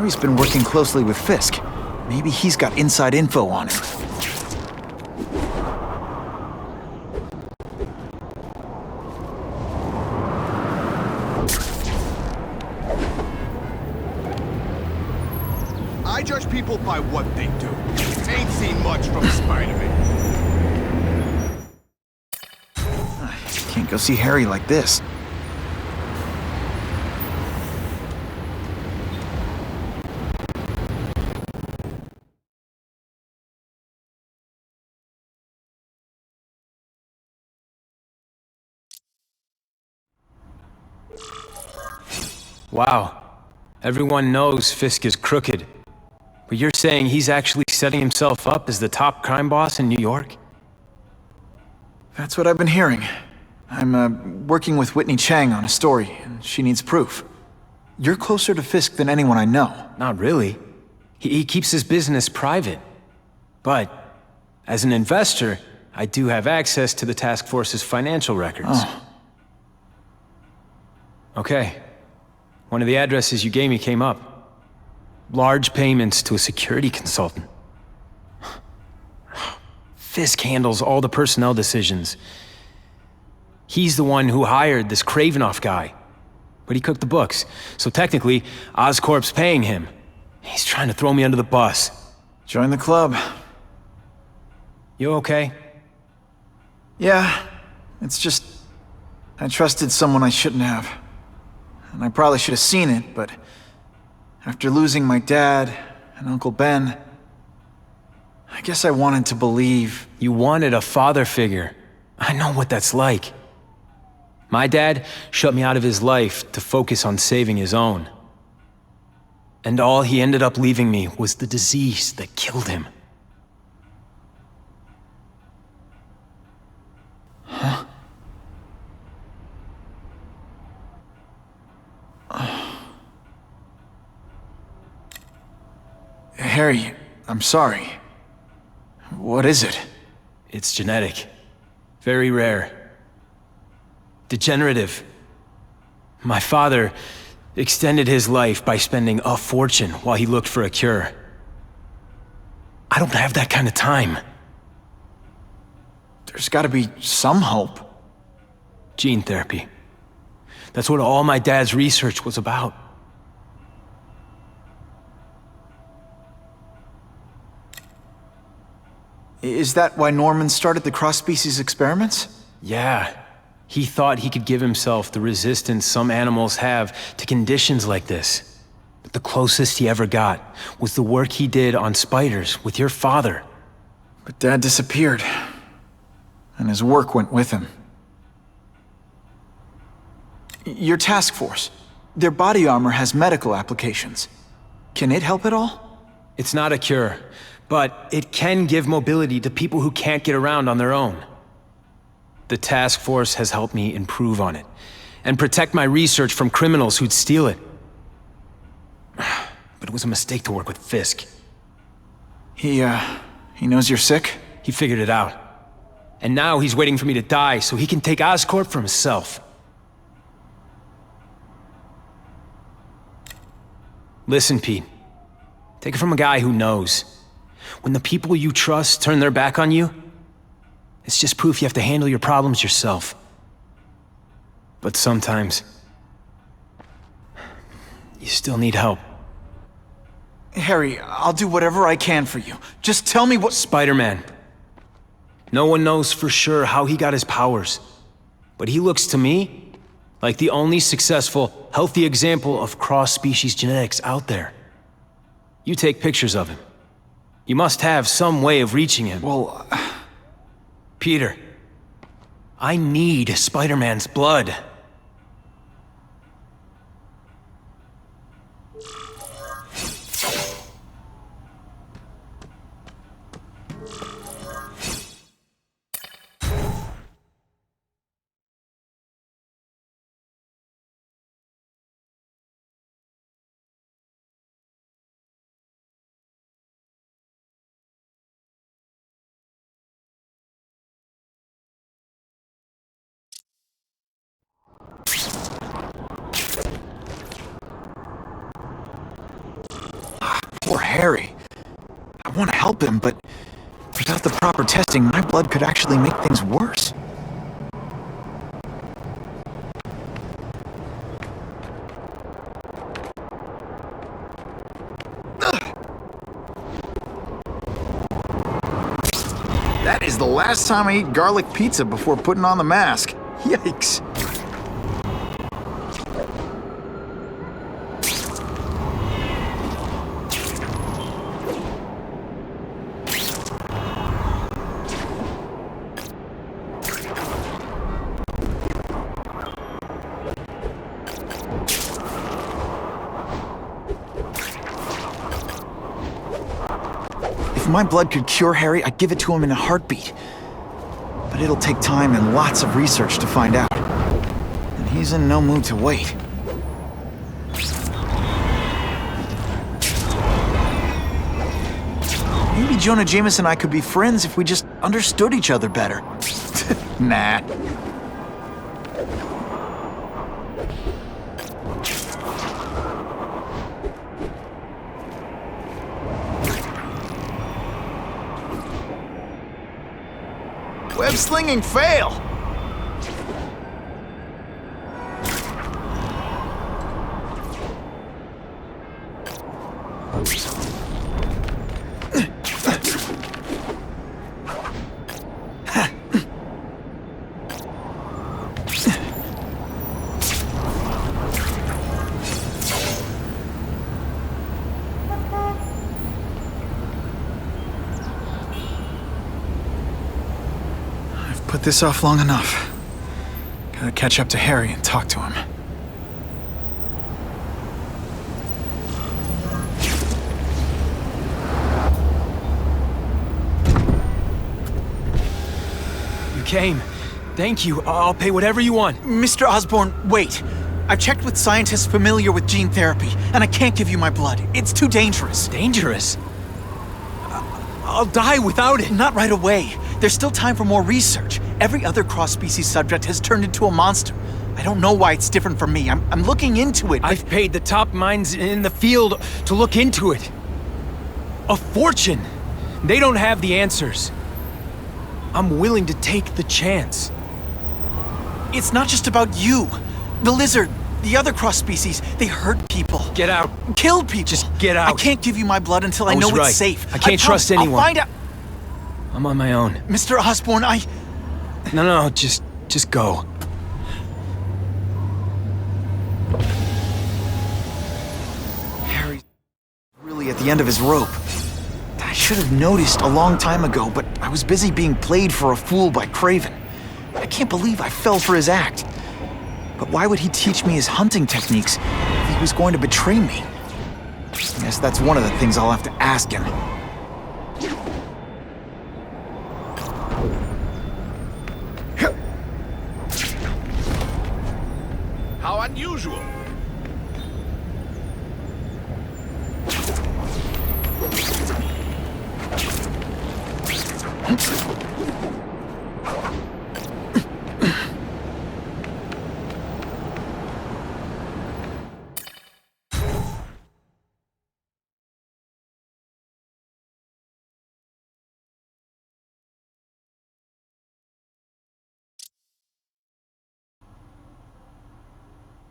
Harry's been working closely with Fisk. Maybe he's got inside info on him. I judge people by what they do. Ain't seen much from Spider-Man. Can't go see Harry like this. Wow. Everyone knows Fisk is crooked. But you're saying he's actually setting himself up as the top crime boss in New York? That's what I've been hearing. I'm working with Whitney Chang on a story, and she needs proof. You're closer to Fisk than anyone I know. Not really. He keeps his business private. But, as an investor, I do have access to the task force's financial records. Oh. Okay. One of the addresses you gave me came up. Large payments to a security consultant. Fisk handles all the personnel decisions. He's the one who hired this KRAVEN guy. But he cooked the books, so technically, Oscorp's paying him. He's trying to throw me under the bus. Join the club. You okay? Yeah, it's just... I trusted someone I shouldn't have. And I probably should have seen it, but... after losing my dad and Uncle Ben... I guess I wanted to believe... You wanted a father figure. I know what that's like. My dad shut me out of his life to focus on saving his own. And all he ended up leaving me was the disease that killed him. Huh? Harry, I'm sorry. What is it? It's genetic. Very rare. Degenerative. My father extended his life by spending a fortune while he looked for a cure. I don't have that kind of time. There's gotta be some hope. Gene therapy. That's what all my dad's research was about. Is that why Norman started the cross-species experiments? Yeah. He thought he could give himself the resistance some animals have to conditions like this. But the closest he ever got was the work he did on spiders with your father. But Dad disappeared. And his work went with him. Your task force. Their body armor has medical applications. Can it help at all? It's not a cure, but it can give mobility to people who can't get around on their own. The task force has helped me improve on it, and protect my research from criminals who'd steal it. But it was a mistake to work with Fisk. He knows you're sick? He figured it out. And now he's waiting for me to die so he can take Oscorp for himself. Listen, Pete. Take it from a guy who knows. When the people you trust turn their back on you, it's just proof you have to handle your problems yourself. But sometimes, you still need help. Harry, I'll do whatever I can for you. Just tell me what— Spider-Man. No one knows for sure how he got his powers. But he looks to me like the only successful, healthy example of cross-species genetics out there. You take pictures of him. You must have some way of reaching him. Well... Peter, I need Spider-Man's blood. help him, but without the proper testing, my blood could actually make things worse. That is the last time I eat garlic pizza before putting on the mask. Yikes. If my blood could cure Harry, I'd give it to him in a heartbeat. But it'll take time and lots of research to find out. And he's in no mood to wait. Maybe Jonah Jameson and I could be friends if we just understood each other better. Nah. Web slinging fail! Put this off long enough. Gotta catch up to Harry and talk to him. You came. Thank you. I'll pay whatever you want. Mr. Osborn, wait. I've checked with scientists familiar with gene therapy, and I can't give you my blood. It's too dangerous. Dangerous? I'll die without it. Not right away. There's still time for more research. Every other cross-species subject has turned into a monster. I don't know why it's different from me. I'm looking into it. I've paid the top minds in the field to look into it. A fortune. They don't have the answers. I'm willing to take the chance. It's not just about you. The lizard, the other cross-species, they hurt people. Get out. Killed people. Just get out. I can't give you my blood until I know right. it's safe. I can't trust anyone. I'll find out. I'm on my own. Mr. Osborn, No, just go. Harry's really at the end of his rope. I should have noticed a long time ago, but I was busy being played for a fool by KRAVEN. I can't believe I fell for his act. But why would he teach me his hunting techniques if he was going to betray me? I guess that's one of the things I'll have to ask him. How unusual.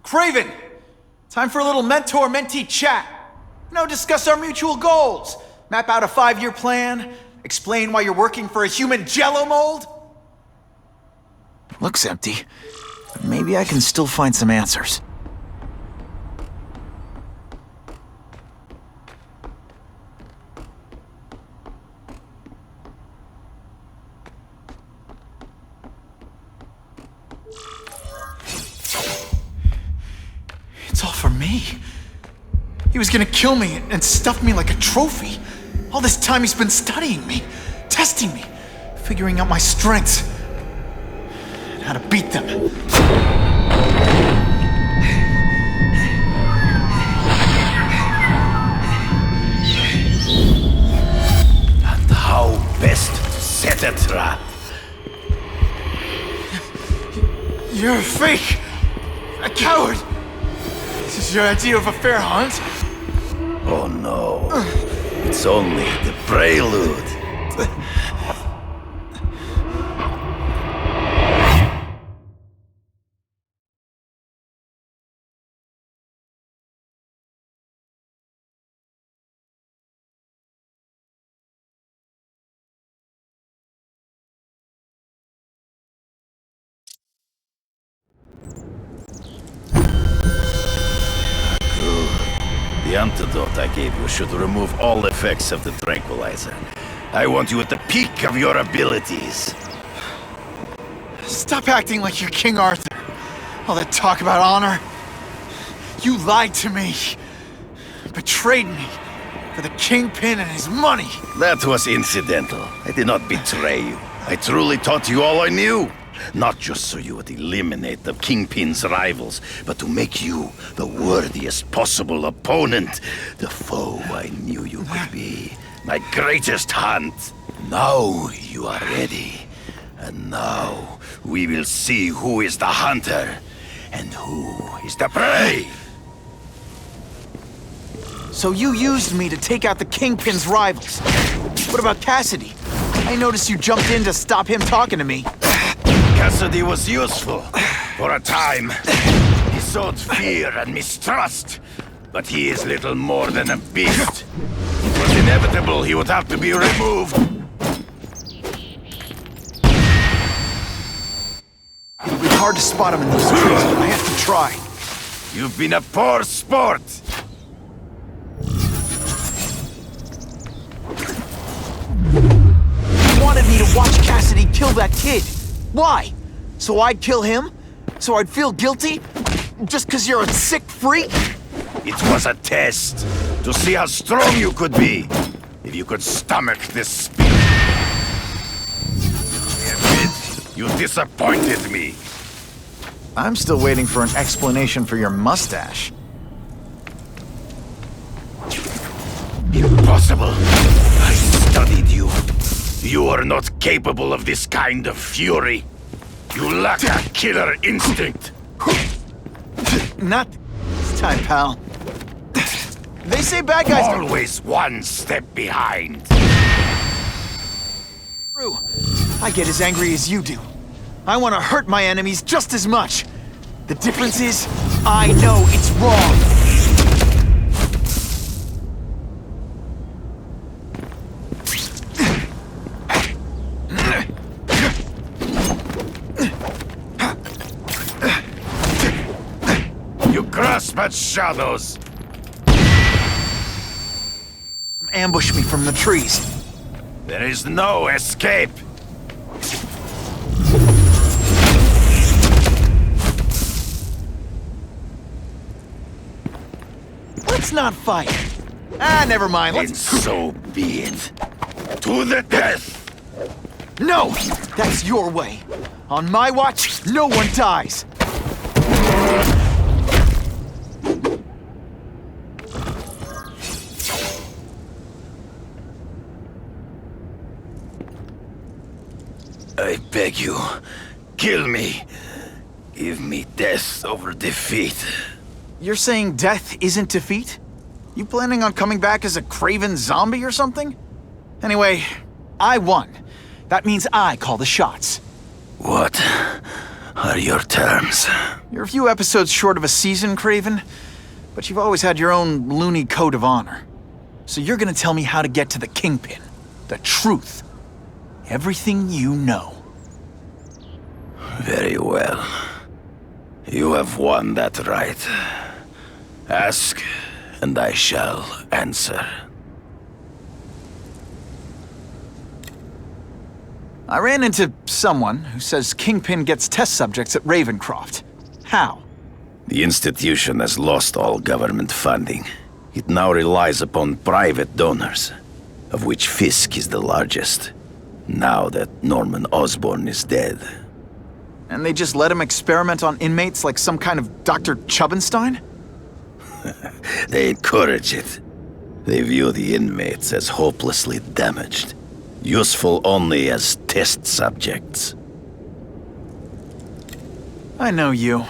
KRAVEN! Time for a little mentor-mentee chat. Discuss our mutual goals. Map out a 5-year plan. Explain why you're working for a human jello mold. Looks empty, but maybe I can still find some answers. It's all for me. He was gonna kill me and stuff me like a trophy. All this time he's been studying me, testing me, figuring out my strengths, and how to beat them. And how best to set a trap. You're a fake! A coward! This is your idea of a fair hunt? Oh no, it's only the prelude. The antidote I gave you should remove all effects of the tranquilizer. I want you at the peak of your abilities. Stop acting like you're King Arthur. All that talk about honor. You lied to me. Betrayed me. For the Kingpin and his money. That was incidental. I did not betray you. I truly taught you all I knew. Not just so you would eliminate the Kingpin's rivals, but to make you the worthiest possible opponent. The foe I knew you could be. My greatest hunt. Now you are ready. And now we will see who is the hunter and who is the prey. So you used me to take out the Kingpin's rivals. What about Cassidy? I noticed you jumped in to stop him talking to me. Cassidy was useful. For a time. He sowed fear and mistrust. But he is little more than a beast. It was inevitable he would have to be removed. It'll be hard to spot him in those trees, but I have to try. You've been a poor sport. You wanted me to watch Cassidy kill that kid. Why? So I'd kill him? So I'd feel guilty? Just 'cause you're a sick freak? It was a test. To see how strong you could be. If you could stomach this speed. I admit, you disappointed me. I'm still waiting for an explanation for your mustache. Impossible. I studied you. You are not capable of this kind of fury. You lack a killer instinct. Not this time, pal. They say bad guys don't... Always one step behind. True. I get as angry as you do. I want to hurt my enemies just as much. The difference is, I know it's wrong. You grasp at shadows. Ambush me from the trees. There is no escape. Let's not fight. Ah, never mind. And Let's... so be it. To the death. No! That's your way. On my watch, no one dies. I beg you, kill me. Give me death over defeat. You're saying death isn't defeat? You planning on coming back as a KRAVEN zombie or something? Anyway, I won. That means I call the shots. What are your terms? You're a few episodes short of a season, KRAVEN, but you've always had your own loony code of honor. So you're gonna tell me how to get to the Kingpin. The truth. Everything you know. Very well. You have won that right. Ask, and I shall answer. I ran into someone who says Kingpin gets test subjects at Ravencroft. How? The institution has lost all government funding. It now relies upon private donors, of which Fisk is the largest, now that Norman Osborn is dead. And they just let him experiment on inmates like some kind of Dr. Chubbenstein? They encourage it. They view the inmates as hopelessly damaged, useful only as test subjects. I know you.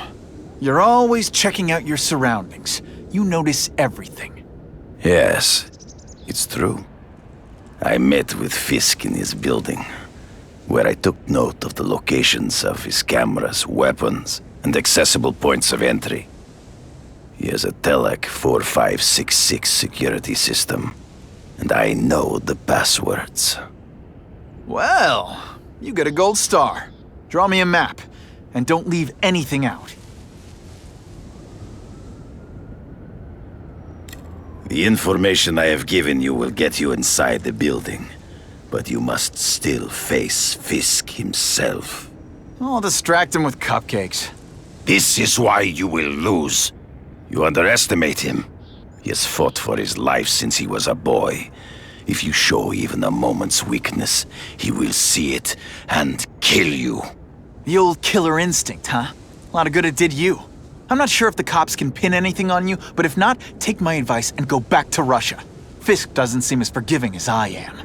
You're always checking out your surroundings. You notice everything. Yes, it's true. I met with Fisk in his building, where I took note of the locations of his cameras, weapons, and accessible points of entry. He has a Telec 4566 security system, and I know the passwords. Well, you get a gold star. Draw me a map, and don't leave anything out. The information I have given you will get you inside the building, but you must still face Fisk himself. I'll distract him with cupcakes. This is why you will lose. You underestimate him. He has fought for his life since he was a boy. If you show even a moment's weakness, he will see it and kill you. The old killer instinct, huh? A lot of good it did you. I'm not sure if the cops can pin anything on you, but if not, take my advice and go back to Russia. Fisk doesn't seem as forgiving as I am.